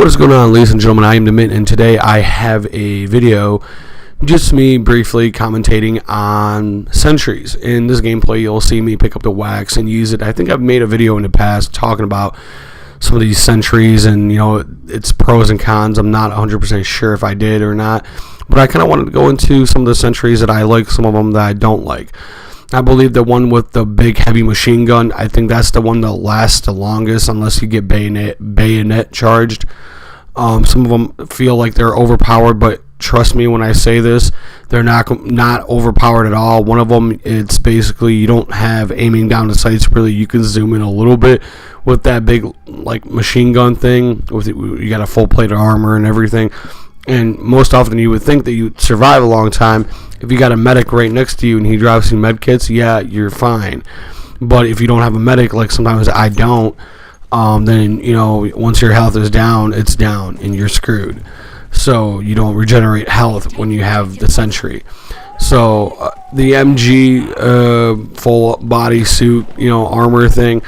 What is going on, ladies and gentlemen? I am the Mint, and today I have a video, just me briefly commentating on sentries. In this gameplay, you'll see me pick up the wax and use it. I think I've made a video in the past talking about some of these sentries and, its pros and cons. I'm not 100% sure if I did or not, but I kind of wanted to go into some of the sentries that I like, some of them that I don't like. I believe the one with the big heavy machine gun, I think that's the one that lasts the longest unless you get bayonet charged. Some of them feel like they're overpowered, but trust me when I say this, they're not overpowered at all. One of them, it's basically you don't have aiming down the sights really. You can zoom in a little bit with that big like machine gun thing. You got a full plate of armor and everything. And most often you would think that you'd survive a long time if you got a medic right next to you and he drops you med kits. Yeah, you're fine. But if you don't have a medic, like sometimes I don't, then once your health is down, it's down and you're screwed. So you don't regenerate health when you have the sentry. So the MG full body suit, armor thing,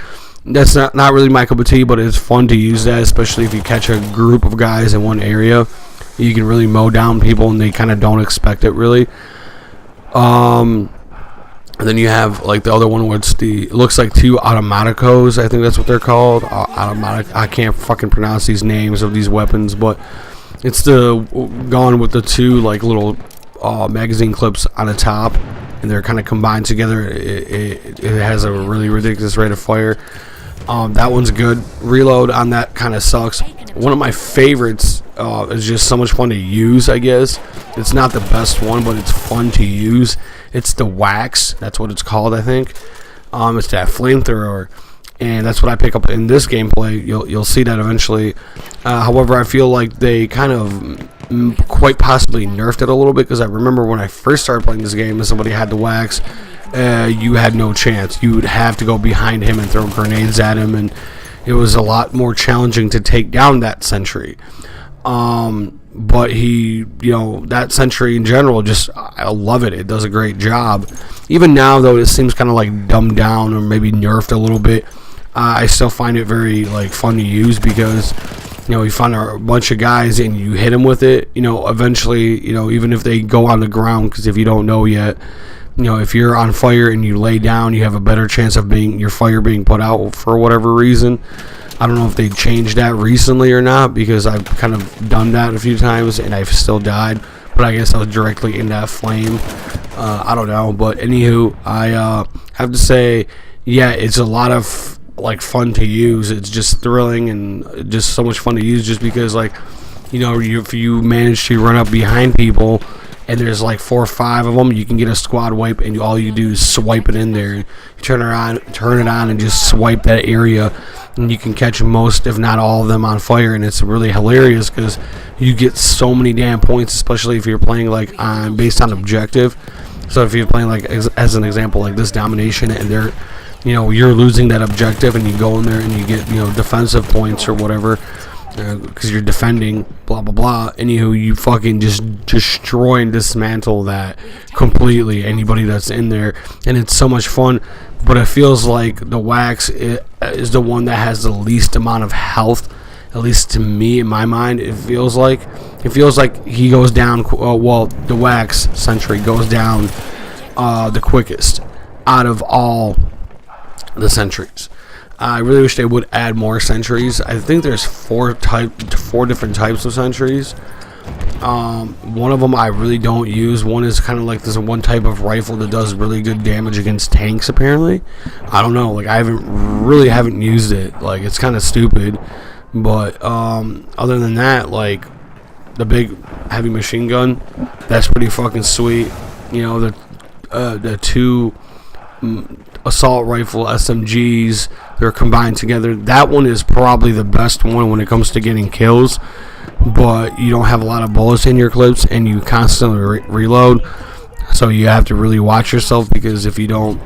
that's not really my cup of tea, but it's fun to use that, especially if you catch a group of guys in one area. You can really mow down people and they kind of don't expect it really. And then you have like the other one where it looks like two automaticos. I think that's what they're called. Automatic. I can't fucking pronounce these names of these weapons, but it's the gun with the two like little magazine clips on the top, and they're kind of combined together. It has a really ridiculous rate of fire. That one's good. Reload on that kind of sucks. One of my favorites is just so much fun to use, I guess. It's not the best one, but it's fun to use. It's the Wax. That's what it's called, I think. It's that flamethrower, and that's what I pick up in this gameplay. You'll see that eventually. However, I feel like they kind of quite possibly nerfed it a little bit, because I remember when I first started playing this game and somebody had the Wax, you had no chance. You would have to go behind him and throw grenades at him, and it was a lot more challenging to take down that sentry. But that sentry in general, I love it. It does a great job. Even now, though, it seems kind of like dumbed down or maybe nerfed a little bit. I still find it very fun to use, because you find a bunch of guys and you hit them with it. Eventually, even if they go on the ground, because if you don't know yet, if you're on fire and you lay down, you have a better chance of your fire being put out for whatever reason. I don't know if they changed that recently or not, because I've kind of done that a few times and I've still died. But I guess I was directly in that flame. I don't know. But anywho, I have to say, yeah, it's a lot of fun to use. It's just thrilling and just so much fun to use, just because if you manage to run up behind people and there's 4 or 5 of them, you can get a squad wipe, and all you do is swipe it in there. You turn it on, and just swipe that area, and you can catch most, if not all of them, on fire. And it's really hilarious because you get so many damn points, especially if you're playing based on objective. So if you're playing as an example this domination, and they're you're losing that objective, and you go in there and you get defensive points or whatever, because you're defending, blah blah blah. Anywho, you fucking just destroy and dismantle that completely, anybody that's in there, and it's so much fun. But it feels like the Wax is the one that has the least amount of health, at least to me, in my mind. It feels like he goes down. The Wax sentry goes down the quickest out of all the sentries. I really wish they would add more sentries. I think there's 4 different types of sentries. One of them I really don't use. One is kind of like this one type of rifle that does really good damage against tanks, apparently. I don't know. I haven't used it. It's kind of stupid. But other than that, the big heavy machine gun, that's pretty fucking sweet. The 2 assault rifle SMGs, they're combined together. That one is probably the best one when it comes to getting kills, but you don't have a lot of bullets in your clips, and you constantly reload, so you have to really watch yourself, because if you don't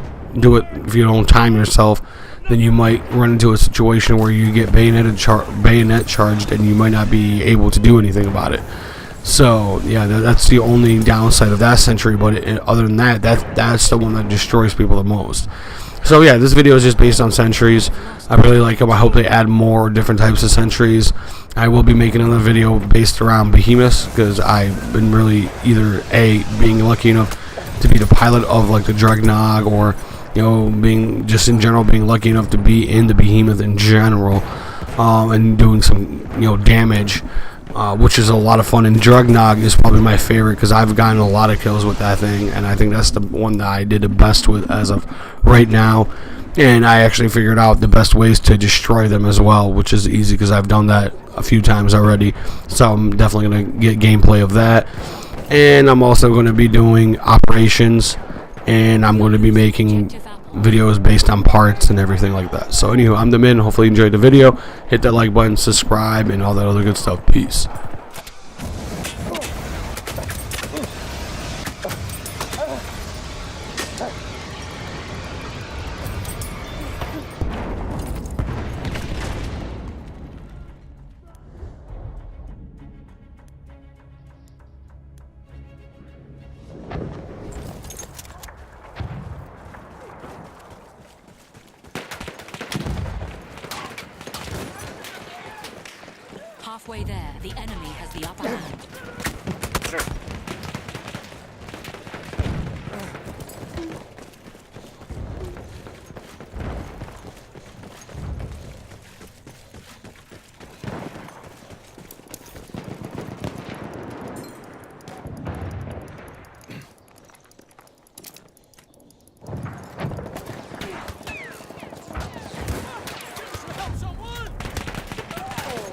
time yourself, then you might run into a situation where you get bayonet charged, and you might not be able to do anything about it. So yeah, that's the only downside of that sentry. But other than that, that's the one that destroys people the most. So yeah, this video is just based on sentries. I really like them. I hope they add more different types of sentries. I will be making another video based around behemoths because I've been really either being lucky enough to be the pilot of like the Dreadnought, or being just in general being lucky enough to be in the behemoth in general, and doing some damage, which is a lot of fun. And Dreadnought is probably my favorite because I've gotten a lot of kills with that thing, and I think that's the one that I did the best with as of right now. And I actually figured out the best ways to destroy them as well, which is easy because I've done that a few times already. So I'm definitely going to get gameplay of that. And I'm also going to be doing operations, and I'm going to be making videos based on parts and everything like that. So anywho, I'm the Min. Hopefully you enjoyed the video. Hit that like button, subscribe, and all that other good stuff. Peace. Halfway there, the enemy has the upper hand.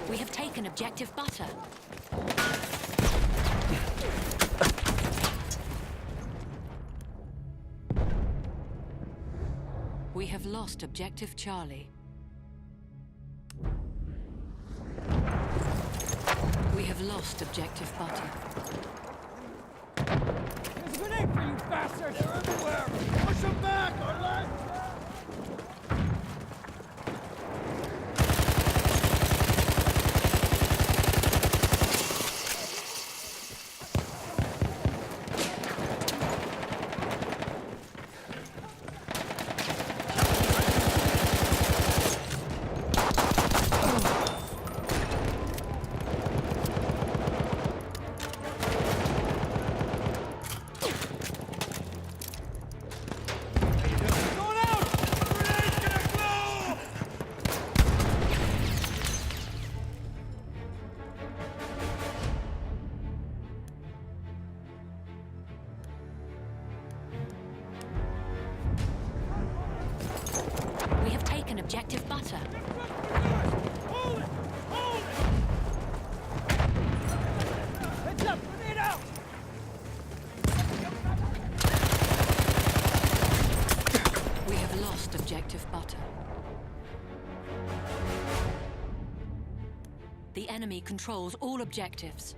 We have taken objective butter. We have lost objective Charlie. We have lost objective butter. There's a grenade for you bastards! They're everywhere! Push them back, our lad! We have taken objective butter. Hold it! Hold it! Heads up! Grenade out! We have lost objective butter. The enemy controls all objectives.